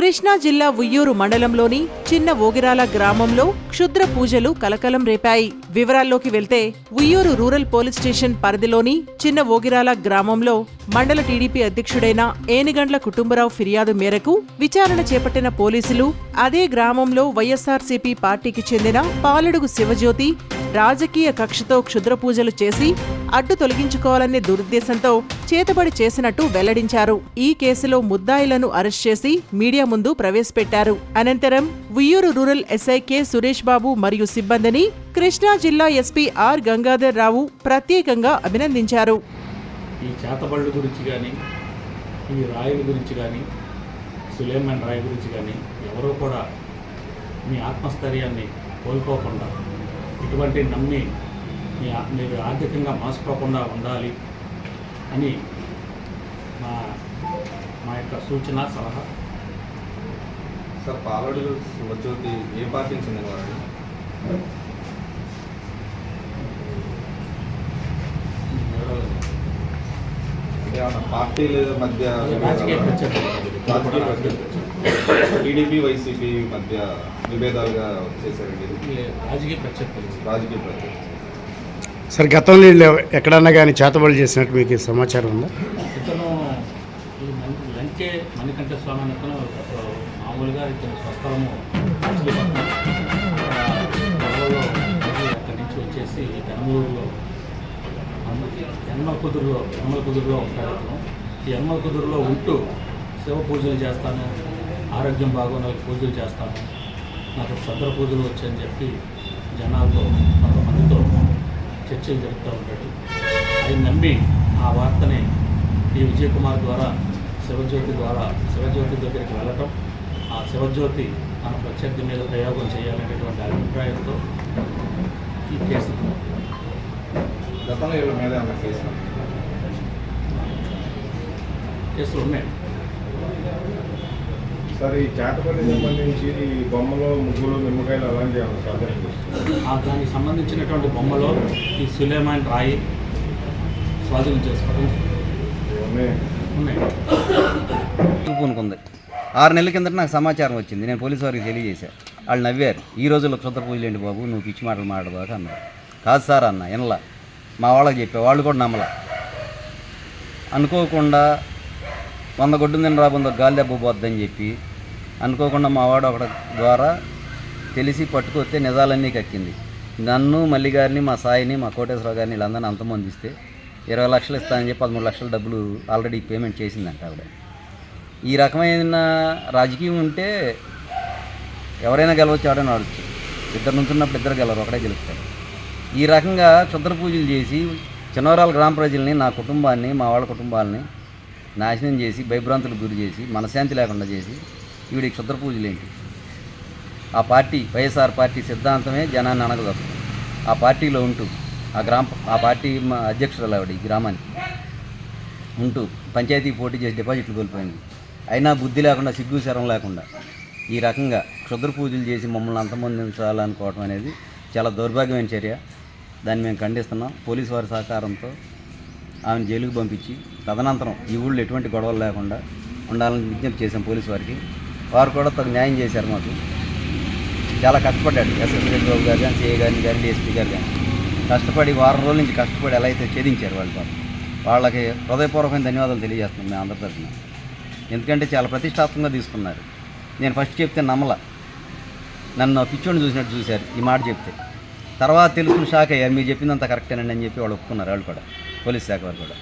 కృష్ణా జిల్లా ఉయ్యూరు మండలంలోని చిన్న ఓగిరాల గ్రామంలో క్షుద్ర పూజలు కలకలం రేపాయి. వివరాల్లోకి వెళ్తే ఉయ్యూరు రూరల్ పోలీస్ స్టేషన్ పరిధిలోని చిన్న ఓగిరాల గ్రామంలో మండల టీడీపీ అధ్యక్షుడైన ఏనిగండ్ల కుటుంబరావు ఫిర్యాదు మేరకు విచారణ చేపట్టిన పోలీసులు అదే గ్రామంలో వైఎస్ఆర్సీపీ పార్టీకి చెందిన పాలడుగు శివజ్యోతి రాజకీయ కక్షతో క్షుద్ర పూజలు చేసి అడ్డు తొలగించుకోవాలనే దురుద్దేశంతో చేతబడి చేసినట్టు వెల్లడించారు. ఈ కేసులో ముద్దాయిలను అరెస్ట్ చేసి మీడియా ముందు ప్రవేశపెట్టారు. అనంతరం Uyyuru rural SI K Suresh Babu మరియు సిబ్బందిని కృష్ణా జిల్లా ఎస్పీ ఆర్ గంగాధర్ రావు ప్రత్యేకంగా అభినందించారు. ఈ చేతబళ్ళు గురించి కానీ, ఈ రాయుల గురించి కానీ, సులేమాన్ రాయ్ గురించి కానీ ఎవరూ కూడా మీ ఆత్మస్థైర్యాన్ని కోల్పోకుండా, ఇటువంటి నమ్మి మీరు ఆర్థికంగా మోసపోకుండా ఉండాలి అని మా యొక్క సూచన సలహా. సార్, పాలడుగు శివజ్యోతి ఏ పార్టీకి చెందినవారు? పార్టీల మధ్య రాజకీయ టీడీపీ వైసీపీ మధ్య విభేదాలుగా చేశారండి. రాజకీయ ప్రత్యర్థులు. సార్, గతంలో వీళ్ళు ఎక్కడన్నా కానీ చేతబడులు చేసినట్టు మీకు సమాచారం ఉందా? ఇతను ఈ లంకే మణికంఠ స్వామి అని ఇతను మామూలుగా ఇతను స్వస్థలము అక్కడి నుంచి వచ్చేసి పెనమలూరులో యనమల కుదురులో ఉంటాడు ఇతను. ఈ యనమల కుదురులో ఉంటూ శివ పూజలు చేస్తాను, ఆరోగ్యం బాగోనాలకు పూజలు చేస్తాను, నాకు చంద్ర పూజలు వచ్చాయని చెప్పి జనాలతో కొంతమందితో చర్చలు జరుపుతూ ఉంటాడు. అది నమ్మి ఆ వార్తని ఈ విజయ్ కుమార్ ద్వారా శివజ్యోతి దగ్గరికి వెళ్ళటం, ఆ శివజ్యోతి తన ప్రత్యర్థి మీద ప్రయోగం చేయాలనేటువంటి అభిప్రాయంతో ఈ కేసు గతంలో వీళ్ళ మీద కేసులు ఉన్నాయి. సార్, ఈ చేతబడికి సంబంధించి ఈ బొమ్మలో ముగ్గులు నిమ్మకాయలు అలాంటివి దానికి సంబంధించినటువంటి బొమ్మలో ఈ సులేమాన్ రాయి స్వాధీనం చేసుకోవడం ఉన్నాయి. పూనుకుంది. 6 నెలల కిందట నాకు సమాచారం వచ్చింది. నేను పోలీసు వారికి తెలియజేశాను. వాళ్ళు నవ్వారు. ఈ రోజుల్లో క్షుద్ర పూజలు ఏంటి బాబు, నువ్వు పిచ్చి మాటలు మాట్లాడబాక అన్నారు. కాదు సార్ అన్న, వినలా. మా వాళ్ళకి చెప్పా, వాళ్ళు కూడా నమ్మలా. అనుకోకుండా 100 గొడ్డు తిన రాబోందో గాలి దెబ్బ పోద్దని చెప్పి అనుకోకుండా మా వాడు ఒకటి ద్వారా తెలిసి పట్టుకొస్తే నిజాలన్నీ కక్కింది. నన్ను, మల్లి గారిని, మా సాయిని, మా కోటేశ్వరరావు గారిని వీళ్ళందరినీ అంతమంది ఇస్తే 20 లక్షలు ఇస్తానని చెప్పి 13 లక్షల డబ్బులు ఆల్రెడీ పేమెంట్ చేసిందంట ఆవిడ. ఈ రకమైన రాజకీయం ఉంటే ఎవరైనా గెలవచ్చు, ఎవరైనా ఆడవచ్చు. ఇద్దరు నుంచున్నప్పుడు ఇద్దరు గెలవరు, ఒకడే గెలుస్తారు. ఈ రకంగా క్షుద్ర పూజలు చేసి చిన్నవరాల గ్రామ ప్రజల్ని, నా కుటుంబాన్ని, మా వాళ్ళ కుటుంబాలని నాశనం చేసి, భయభ్రాంతులకు గురి చేసి, మనశ్శాంతి లేకుండా చేసి ఈవిడ క్షుద్ర పూజలు ఏంటి? ఆ పార్టీ వైఎస్ఆర్ పార్టీ సిద్ధాంతమే జనాన్ని అనగదు. ఆ పార్టీలో ఉంటూ ఆ పార్టీ అధ్యక్షురాలు ఆవిడ ఈ గ్రామానికి ఉంటూ పంచాయతీ పోటీ చేసి డిపాజిట్లు కోల్పోయింది. అయినా బుద్ధి లేకుండా, సిగ్గు శరం లేకుండా ఈ రకంగా క్షుద్ర పూజలు చేసి మమ్మల్ని అంతమొందించాలనుకోవడం అనేది చాలా దౌర్భాగ్యమైన చర్య. దాన్ని మేము ఖండిస్తున్నాం. పోలీసు వారి సహకారంతో ఆమెను జైలుకు పంపించి తదనంతరం ఈ ఊళ్ళో ఎటువంటి గొడవలు లేకుండా ఉండాలని విజ్ఞప్తి చేశాం పోలీసు వారికి. వారు కూడా తగు న్యాయం చేశారు. మాకు చాలా కష్టపడ్డాడు ఎస్ఎస్ రెడ్డి బాబు గారు కానీ, సిఐ గారిని కానీ, డిఎస్పీ గారు కానీ కష్టపడి వారం రోజుల నుంచి కష్టపడి ఎలా అయితే ఛేదించారు వాళ్ళకి హృదయపూర్వకమైన ధన్యవాదాలు తెలియజేస్తున్నాం మేము అందరి తరఫున. ఎందుకంటే చాలా ప్రతిష్టాత్మకంగా తీసుకున్నారు. నేను ఫస్ట్ చెప్తే నమ్మల, నన్ను పిచ్చోడిని చూసినట్టు చూశారు. ఈ మాట చెప్తే తర్వాత తెలుసుకుని షాక్ అయ్యారు. మీరు చెప్పిందంతా కరెక్టేనండి అని చెప్పి వాళ్ళు ఒప్పుకున్నారు. వాళ్ళు కూడా పోలీస్ శాఖ వారు కూడా.